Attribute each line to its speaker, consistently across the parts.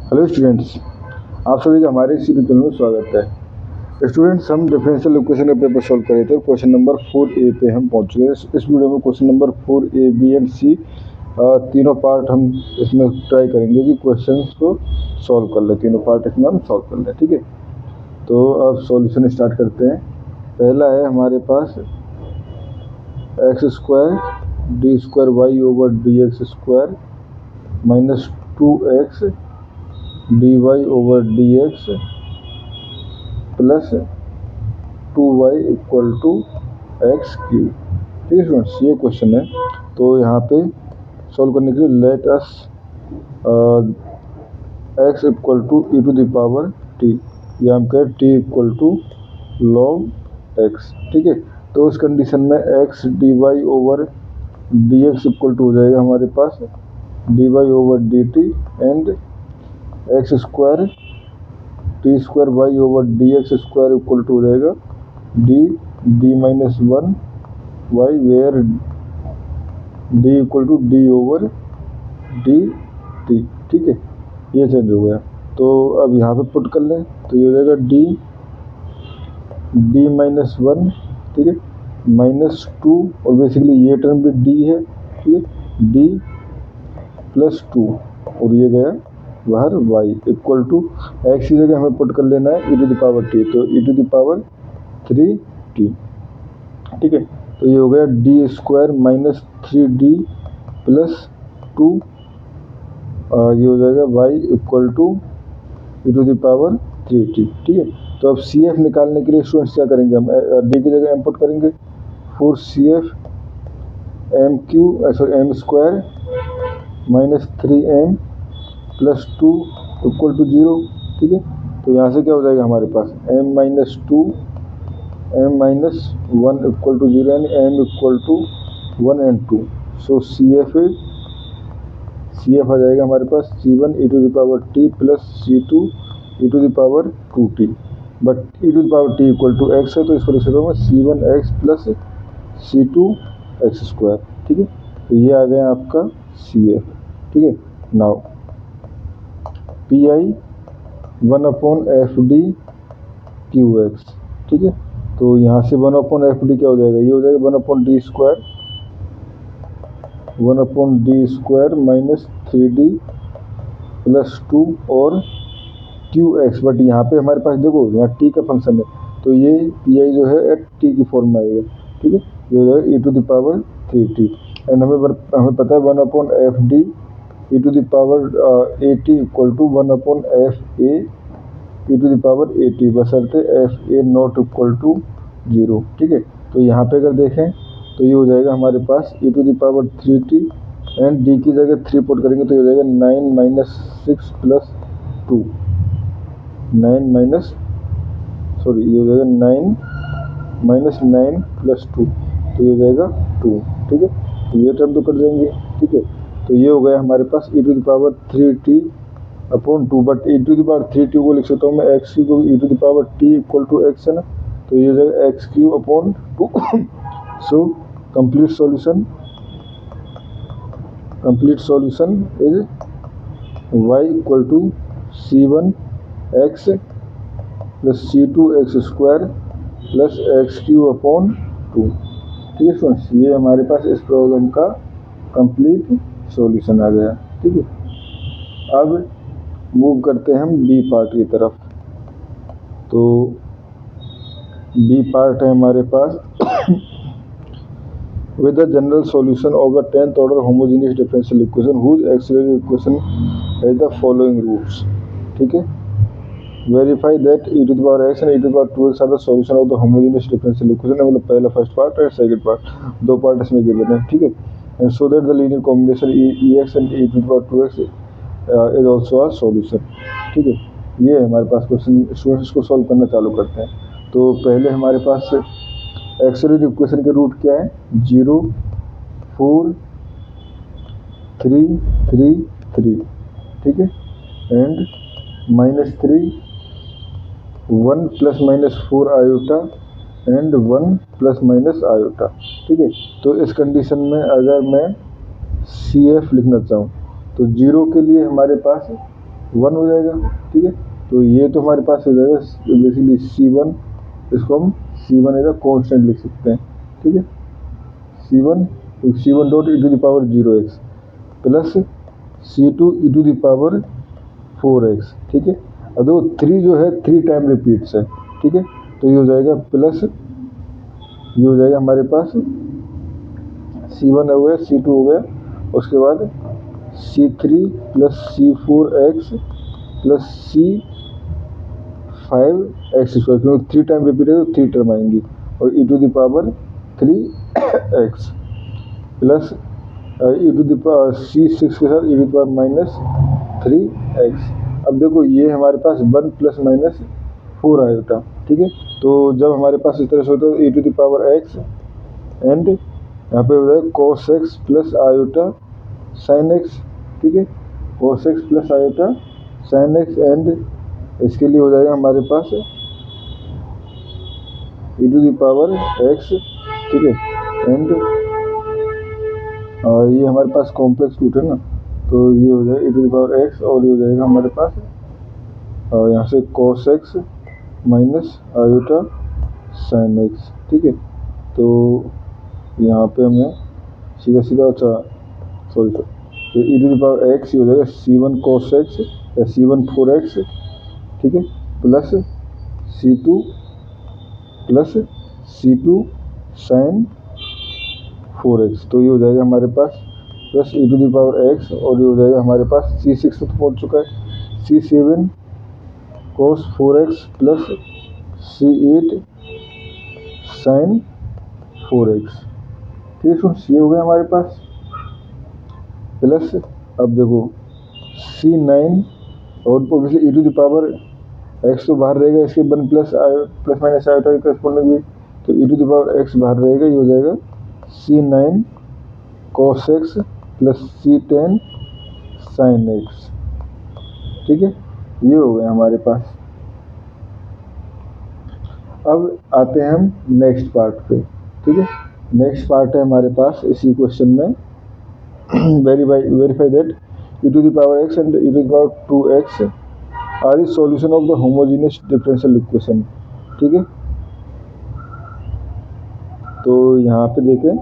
Speaker 1: Hello students, आप सभी का हमारे इस यूट्यूब चैनल में स्वागत है। स्टूडेंट्स, हम डिफरेंशियल इक्वेशन का पेपर सॉल्व कर रहे थे। क्वेश्चन नंबर 4A पे हम पहुंच चुके हैं। इस वीडियो में question number 4A, B and C तीनों पार्ट हम इसमें ट्राई करेंगे कि क्वेश्चंस को सॉल्व कर लें। तीनों पार्ट इसमें हम सॉल्व कर लें, ठीक है। तो अब सॉल्यूशन स्टार्ट करते हैं। पहला है हमारे पास x² d²y/dx² minus 2x dy/dx plus 2y equal to x³। ठीक है स्टूडेंट्स, ये क्वेश्चन है। तो यहाँ पे सॉल्व करने के लिए let us x equal to e⁻t या हम कहें t equal to log x। ठीक है, तो उस कंडीशन में x dy/dx इक्वल टू हो जाएगा हमारे पास dy/dt and x² t²y/dx² equal to हो जाएगा d-1 y where d equal to d/dt। ठीक है, ये चेंज हो गया। तो अब यहाँ पे पुट कर लें तो ये हो जाएगा d-1, ठीक है, -2 और बेसिकली ये टर्म भी d है, ठीक है, d प्लस 2 और ये गया बाहर y इक्वल टू x की जगह हमें पुट कर लेना है e⁻t, तो e⁻3t। ठीक है, तो ये हो गया d² -3d प्लस 2, ये हो जाएगा y इक्वल टू e⁻3t। ठीक है, तो अब CF निकालने के लिए स्टूडेंट्स क्या करेंगे, हम d की जगह m पुट करेंगे। 4CF m² -3m plus 2 equal to 0। ठीक है, तो यहाँ से क्या हो जाएगा हमारे पास m-2 m-1 इक्वल टू 0 यानी m equal to 1 and 2। So CF आ जाएगा हमारे पास C1 e⁻t plus C2 e⁻2t, but e⁻t equal to x है तो इसको लिख सकता हूँ मैं C1x प्लस C2x²। ठीक है, तो ये आ गया आपका CF। ठीक है, नाउ PI 1/FD QX। ठीक है, तो यहाँ से 1/FD क्या हो जाएगा, ये हो जाएगा 1/d² माइनस 3d प्लस 2 और QX। बट यहाँ पे हमारे पास देखो यहाँ t का फंक्शन है तो ये PI जो है एट t की फॉर्म में आएगा। ठीक है, ये हो जाएगा e⁻3t एंड हमें पता है 1/FD e⁻at equal to 1/FA e⁻at बशर्ते FA नॉट इक्वल टू 0। ठीक है, तो यहाँ पे अगर देखें तो ये हो जाएगा हमारे पास e⁻3t एंड d की जगह 3 पुट करेंगे तो ये हो जाएगा 9 - 6 प्लस 2 ये हो जाएगा 9 प्लस 2 तो ये हो जाएगा 2। ठीक है, तो ये टर्म तो कट जाएंगे। ठीक है, तो ये हो गया हमारे पास e⁻3t अपॉन 2, बट e⁻3t को लिख सकता हूँ मैं x को e⁻t इक्वल टू x है ना, तो ये हो जाएगा x³ upon 2। So complete solution is y equal to C1x plus C2x² plus x³ upon 2। ठीक है फ्रेंड्स, ये हमारे पास इस प्रॉब्लम का कंप्लीट सॉल्यूशन आ गया। ठीक है, अब मूव करते हैं हम बी पार्ट की तरफ। तो बी पार्ट है हमारे पास with the general solution of the 10th order homogeneous differential equation whose auxiliary equation has the following roots। ठीक है, verify that e⁻x and e⁻2x are the solution of the homogeneous differential equation। मतलब पहला first part और second part, दो part इसमें given है। ठीक है, and so that the linear combination ex and e⁻2x is also a solution। ठीक है, ये हमारे पास क्वेश्चन। स्टूडेंट्स इसको सॉल्व करना चालू करते हैं। तो पहले हमारे पास एक्सिलरी इक्वेशन के रूट क्या है, 0 4 3 3 3। ठीक है, एंड -3 1 ± 4 आयोटा एंड 1 ± आयोटा। ठीक है, तो इस कंडीशन में अगर मैं CF लिखना चाहूँ तो 0 के लिए हमारे पास 1 हो जाएगा, ठीक है। तो ये तो हमारे पास हो जाएगा बेसिकली C1, इसको हम C1 एज अ कॉन्स्टेंट लिख सकते हैं, ठीक है। C1 dot e to the power 0x plus C2 e to the power 4x, ठीक है। अब देखो 3 जो है 3 टाइम रिपीट्स है, ठीक है। तो ये हो जाएगा प्लस, ये हो जाएगा हमारे पास C1 हो गया, C2 हो गया, उसके बाद C3 plus C4x plus C5x square, क्योंकि 3 टाइम रिपीट है तो 3 टर्म आएंगी, और e to the power 3x plus e to the power C6 के साथ e to the power minus 3x। अब देखो ये हमारे पास 1 प्लस माइनस 4 आयोटा, ठीक है। तो जब हमारे पास इस तरह से होता है e to the power x and यहाँ पे हो जाएगा cos x plus iota sin x, ठीक है। cos x plus iota sin x and इसके लिए हो जाएगा हमारे पास e to the power x, ठीक है। एंड ये हमारे पास कॉम्प्लेक्स रूट है ना, तो ये हो जाएगा e to the power x, और ये हो जाएगा हमारे पास यहाँ से cos x minus iota sin x, ठीक है। तो यहाँ पे हमें सीधा सीधा, अच्छा sorry e to the power x, ये हो जाएगा C1 cos x या C1 4x, ठीक है, प्लस C2 sin 4x। तो ये हो जाएगा हमारे पास plus e to the power x, और ये हो जाएगा हमारे पास C6 तो पहुँच चुका है, C7 cos 4x plus C8 sin 4x, ठीक है। ये हो गया हमारे पास प्लस, अब देखो C9 और obviously e to the power x तो बाहर रहेगा, इसके 1 प्लस माइनस आयोटा के करस्पॉन्डिंग भी, तो e to the power x बाहर रहेगा, ये हो जाएगा C9 cos x plus C10 sin x, ठीक है। ये हो गया हमारे पास। अब आते हैं हम नेक्स्ट पार्ट पे, ठीक है। नेक्स्ट पार्ट है हमारे पास इसी क्वेश्चन में verify that e to the power x and e to the power 2x are the solution of the homogeneous differential equation, ठीक है। तो यहाँ पे देखें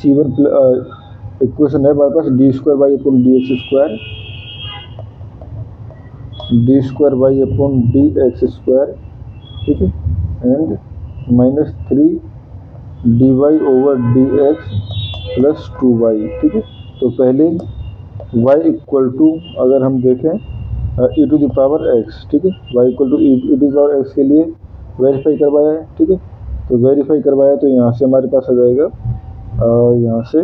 Speaker 1: C1 इक्वेशन है हमारे पास d square by upon D x square, dx square, ठीक है, and -3 dy over dx plus 2y, ठीक है। तो पहले y इक्वल टू अगर हम देखें e to the power x, ठीक है, y equal to e to the power x के लिए वेरीफाई करवाया है, ठीक है। तो वेरीफाई करवाया तो यहाँ से हमारे पास आ जाएगा यहाँ से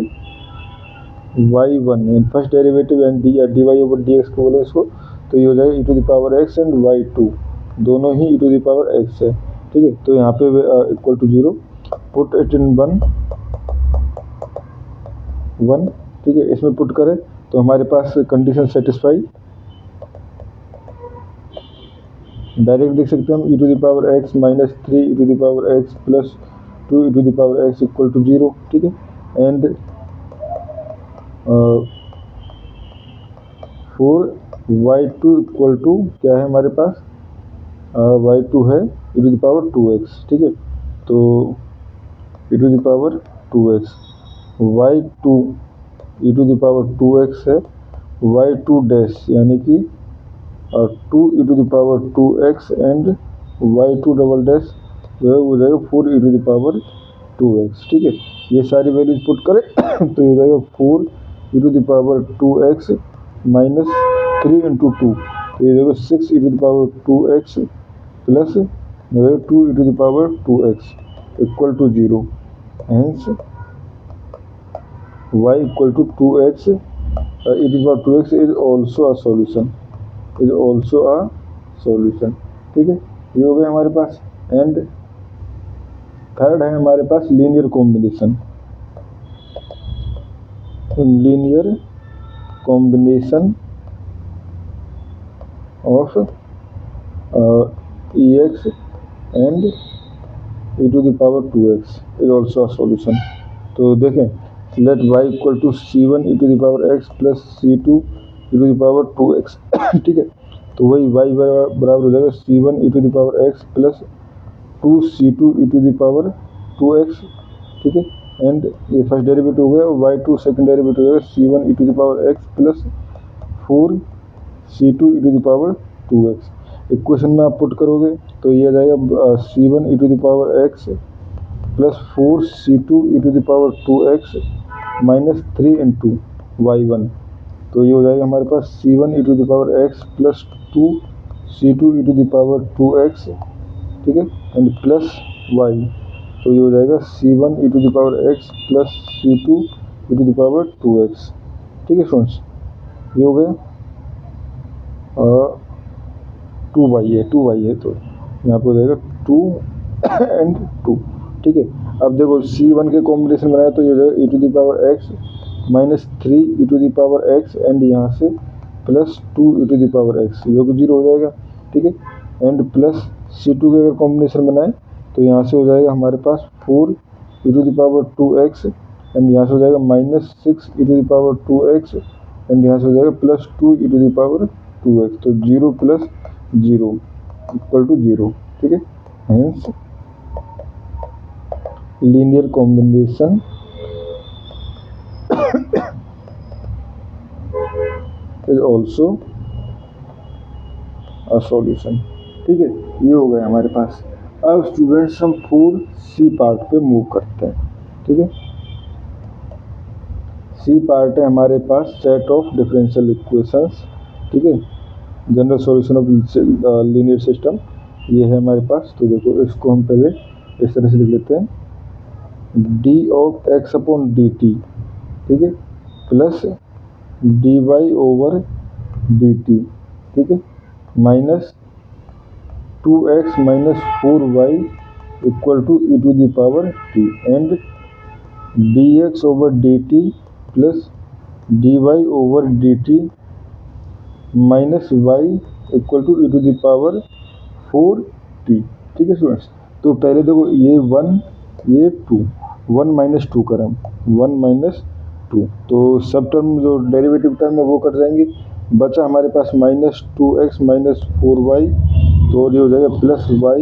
Speaker 1: y1 first derivative and dy over dx को बोले इसको, तो ये हो जाएगा e to the power x and y2 दोनों ही e to the power x है, ठीक है। तो यहाँ पे equal to 0 put it in 1, ठीक है। इसमें पुट करें तो हमारे पास कंडीशन सेटिस्फाई, डायरेक्ट देख सकते हैं हम e to the power x minus 3 e to the power x plus 2 e to the power x equal to 0, ठीक है। एंड 4y2 इक्वल टू क्या है हमारे पास, y2 है e to the power 2x, ठीक है। तो e to the power 2x, y2 e to the power 2x है, y2 डैश यानी कि 2 e to the power 2x and y2 double dash जो है वो हो जाएगा 4 e to the power 2x, ठीक है। ये सारी वैल्यूज पुट करें तो ये हो जाएगा 4 e to the power 2x minus 3 into 2, तो ये हो जाएगा 6 e to the power 2x plus 2 e to the power 2x equal to 0, hence y equal to 2x e to the power 2x is also a solution, ठीक है। ये हो गया हमारे पास। एंड थर्ड है हमारे पास linear combination of ex and e to the power 2x is also a solution. तो देखें let y equal to C1 e to the power x plus C2 e to the power 2x ठीक है। तो वही y बराबर हो जाएगा c1 e to the power x plus 2c2 e to the power 2x, ठीक है। And ये फर्स्ट डेरिवेटिव हो गया, y2 सेकंड डेरिवेटिव हो गया c1 e to the power x plus 4c2 e to the power 2x। Equation में आप put करोगे तो ये आ जाएगा c1 e to the power x plus 4c2 e to the power 2x minus 3 into y1। तो ये हो जाएगा हमारे पास c1 e to the power x plus 2c2 e to the power 2x, ठीक है, एंड प्लस y। तो ये हो जाएगा c1 e to the power x plus c2 e to the power 2x, ठीक है स्टूडेंट्स। ये हो गया 2y है तो यहाँ पे हो जाएगा 2 एंड 2, ठीक है। अब देखो c1 के कॉम्बिनेशन बनाया तो ये हो जाएगा e to the power x minus 3 e to the power x and यहाँ से plus 2 e to the power x, जो कि 0 हो जाएगा, ठीक है। एंड प्लस c2 के अगर कॉम्बिनेशन बनाए तो यहाँ से हो जाएगा हमारे पास 4 e to the power 2x and यहाँ से हो जाएगा minus 6 e to the power 2x and यहाँ से हो जाएगा plus 2 e to the power 2x। तो 0 प्लस 0 इक्वल टू 0, ठीक है। Hence linear combination is also a solution, ठीक है। ये हो गया हमारे पास। अब स्टूडेंट्स हम 4C पार्ट पे मूव करते हैं, ठीक है। C पार्ट है हमारे पास सेट ऑफ डिफरेंशियल इक्वेशंस, ठीक है, general solution of linear system, ये है हमारे पास। तो देखो इसको हम पहले इस तरह से लिख लेते हैं, D of X upon D T, ठीक है, plus D Y over D T, ठीक है, minus 2x minus 4y equal to e to the power T and D X over D T plus D Y over D T minus Y equal to e to the power 4t, ठीक है students. तो पहले देखो ये 1 ये 2, 1 minus 2 करें, 1 minus 2, तो सब टर्म जो डेरिवेटिव टर्म है वो कट जाएंगे, बचा हमारे पास माइनस 2x माइनस 4y, तो ये हो जाएगा plus y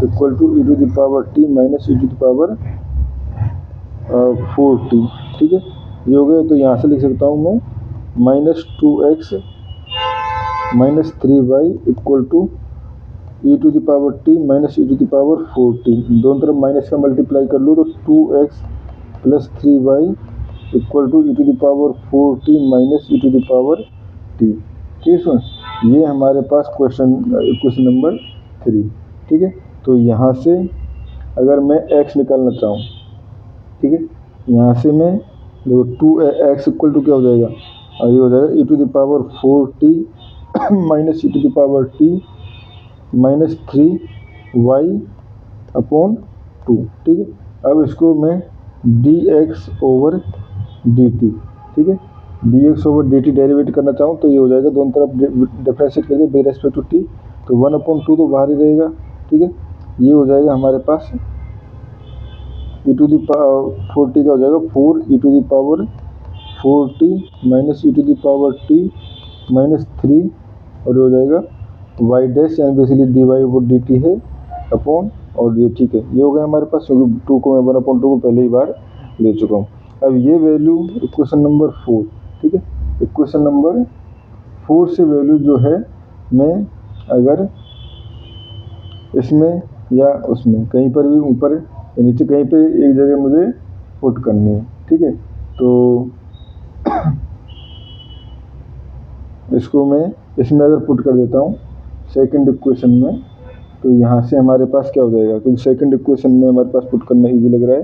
Speaker 1: equal to e to the power t minus e to the power 4t, ठीक है। ये हो गया। तो यहाँ से लिख सकता हूँ मैं minus 2x minus 3y equal to e to the power t minus e to the power 4t, दोनों तरफ माइनस का मल्टीप्लाई कर लो तो 2x plus 3y equal to e to the power 4t minus e to the power t, ठीक है। ये हमारे पास क्वेश्चन नंबर 3, ठीक है। तो यहाँ से अगर मैं x निकालना चाहूँ, ठीक है, यहाँ से मैं देखो 2x इक्वल टू क्या हो जाएगा, ये हो जाएगा e to the power 4t minus e to the power t minus 3y upon 2, ठीक है। अब इसको मैं dx ओवर dt, ठीक है, dx ओवर dt डेरिवेट करना चाहूँ तो ये हो जाएगा, दोनों तरफ डिफरेंशिएट करके विद रेस्पेक्ट टू t, तो 1/2 तो बाहर ही रहेगा, ठीक है। ये हो जाएगा हमारे पास e to the power 4t का हो जाएगा 4 e to the power 4t minus e to the power t minus 3, और ये हो जाएगा y डैश यानी बेसिकली dy ओवर dt है अपॉन, और ये ठीक है। ये हो गया हमारे पास, क्योंकि 2 को मैं 1/2 को पहले ही बार ले चुका हूँ। अब ये वैल्यू इक्वेशन नंबर 4, ठीक है, इक्वेशन नंबर 4 से वैल्यू जो है मैं अगर इसमें या उसमें कहीं पर भी ऊपर या नीचे कहीं पे एक जगह मुझे पुट करनी है, ठीक है। तो इसको मैं इसमें अगर पुट कर देता हूँ सेकंड इक्वेशन में, तो यहाँ से हमारे पास क्या हो जाएगा, क्योंकि सेकंड इक्वेशन में हमारे पास पुट करना इजी लग रहा है,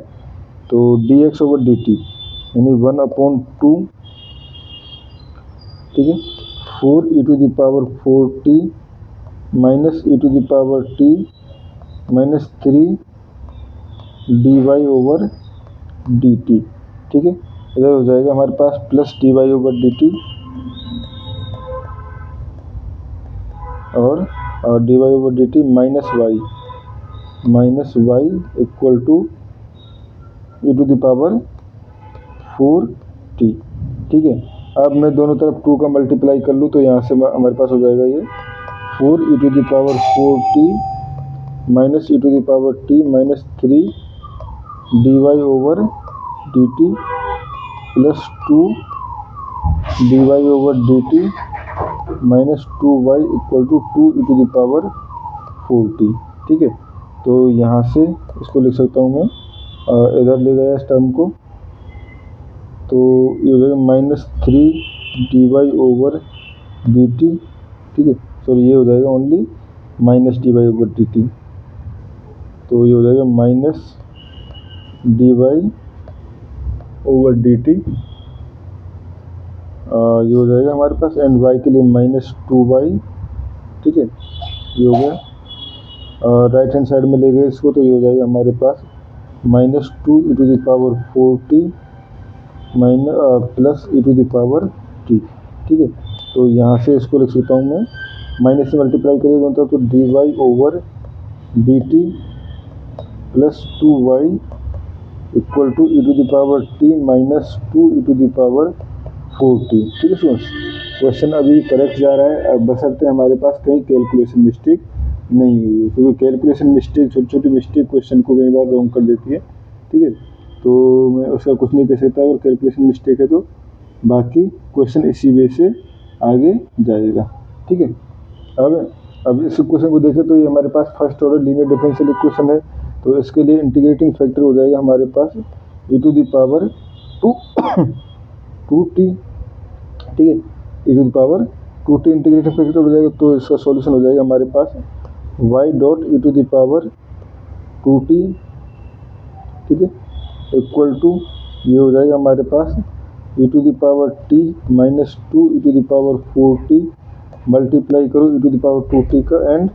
Speaker 1: तो dx ओवर dt यानी 1/2, ठीक है, 4 e to the power 4t minus e to the power t minus 3 dy over dt, ठीक है। इधर हो जाएगा हमारे पास प्लस dy ओवर dt और dy over dt minus y equal to e to the power 4t, ठीक है। अब मैं दोनों तरफ 2 का मल्टीप्लाई कर लूँ तो यहाँ से हमारे पास हो जाएगा ये 4e⁴t minus e⁻t minus 3 dy/dt plus 2 dy/dt minus 2y equal to 2e⁴t। ठीक है, तो यहाँ से इसको लिख सकता हूँ मैं, इधर ले गया इस टर्म को, तो ये हो जाएगा माइनस 3 dy/dt। ठीक है, सॉरी ये हो जाएगा ओनली माइनस dy/dt, तो ये हो जाएगा माइनस dy/dt, ये हो जाएगा हमारे पास, एंड y के लिए माइनस 2y। ठीक है, ये हो गया, राइट हैंड साइड में ले गए इसको, तो ये हो जाएगा हमारे पास minus 2e⁴t minus plus e⁻t। ठीक है, तो यहाँ से इसको लिख सकता हूँ मैं, माइनस से मल्टीप्लाई करिए दोनों तरफ, तो dy/dt plus 2y equal to e⁻t minus 2e⁴t। ठीक है स्टूडेंट्स, क्वेश्चन अभी करेक्ट जा रहा है, अब बशर्ते हमारे पास कहीं कैलकुलेशन मिस्टेक नहीं हुई है, क्योंकि कैलकुलेशन मिस्टेक, छोटी छोटी मिस्टेक क्वेश्चन को कई बार रॉन्ग कर देती है। ठीक है, तो मैं उसका कुछ नहीं कह सकता, अगर कैलकुलेशन मिस्टेक है तो बाकी क्वेश्चन इसी वे से आगे जाएगा। ठीक है, अब इस क्वेश्चन को देखें तो ये हमारे पास first order linear differential equation है, तो इसके लिए इंटीग्रेटिंग फैक्टर हो जाएगा हमारे पास e⁻2t। ठीक है, e⁻2t इंटीग्रेटिंग फैक्टर हो जाएगा, तो इसका सॉल्यूशन हो जाएगा हमारे पास y.e⁻2t। ठीक है, इक्वल टू ये हो जाएगा हमारे पास e⁻t माइनस 2e⁻4t मल्टीप्लाई करो e⁻2t का एंड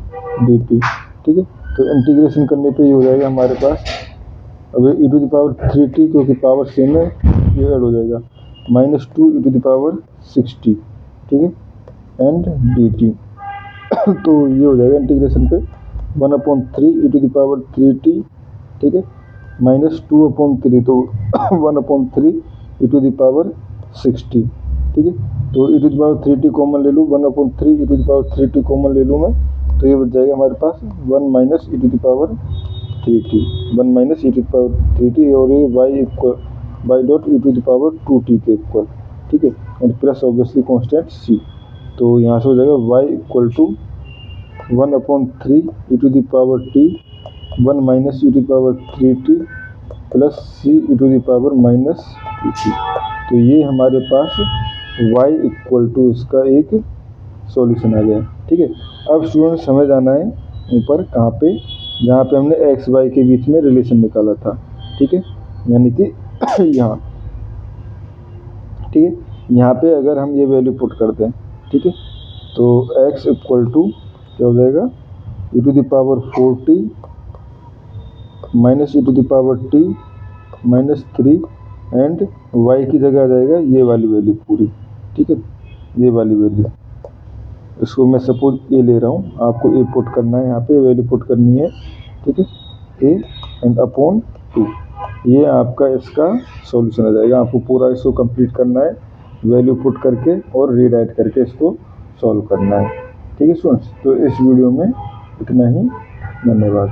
Speaker 1: dt। ठीक है, तो इंटीग्रेशन करने पे ये हो जाएगा हमारे पास, अब e⁻3t क्योंकि पावर सेम है ये ऐड हो जाएगा, माइनस 2e⁻60। ठीक है, एंड dt। तो ये हो जाएगा इंटीग्रेशन पे 1/3e⁻3t। ठीक है, माइनस 2/3, तो 1/3e⁻60। ठीक है, तो e⁻3t कॉमन ले लूँ, 1/3e⁻3t कॉमन ले लूँ मैं, तो ये बच जाएगा हमारे पास 1 माइनस e⁻3t, और ये y.e⁻2t के इक्वल। ठीक है, and plus obviously constant c, तो यहाँ से हो जाएगा y equal to 1/3e⁻t 1 minus e⁻3t plus c⁻−2t। तो ये हमारे पास y इक्वल टू इसका एक सॉल्यूशन आ गया। ठीक है, अब स्टूडेंट समझ आना है ऊपर कहाँ पे, जहाँ पे हमने x y के बीच में रिलेशन निकाला था। ठीक है, यानी कि यहाँ। ठीक है, यहाँ पे अगर हम ये वैल्यू पुट कर दें, ठीक है, तो x इक्वल टू क्या हो जाएगा e⁻4t minus e⁻t minus 3 and y की जगह आ जाएगा ये वाली वैल्यू पूरी। ठीक है, ये वाली वैल्यू, इसको मैं सपोज ए ले रहा हूँ, आपको ए पुट करना है, यहाँ पे वैल्यू पुट करनी है। ठीक है, ए एंड अपॉन 2, ये आपका इसका सॉल्यूशन आ जाएगा। आपको पूरा इसको कंप्लीट करना है, वैल्यू पुट करके और रीराइट करके इसको सॉल्व करना है। ठीक है स्टूडेंट्स, तो इस वीडियो में इतना ही, धन्यवाद।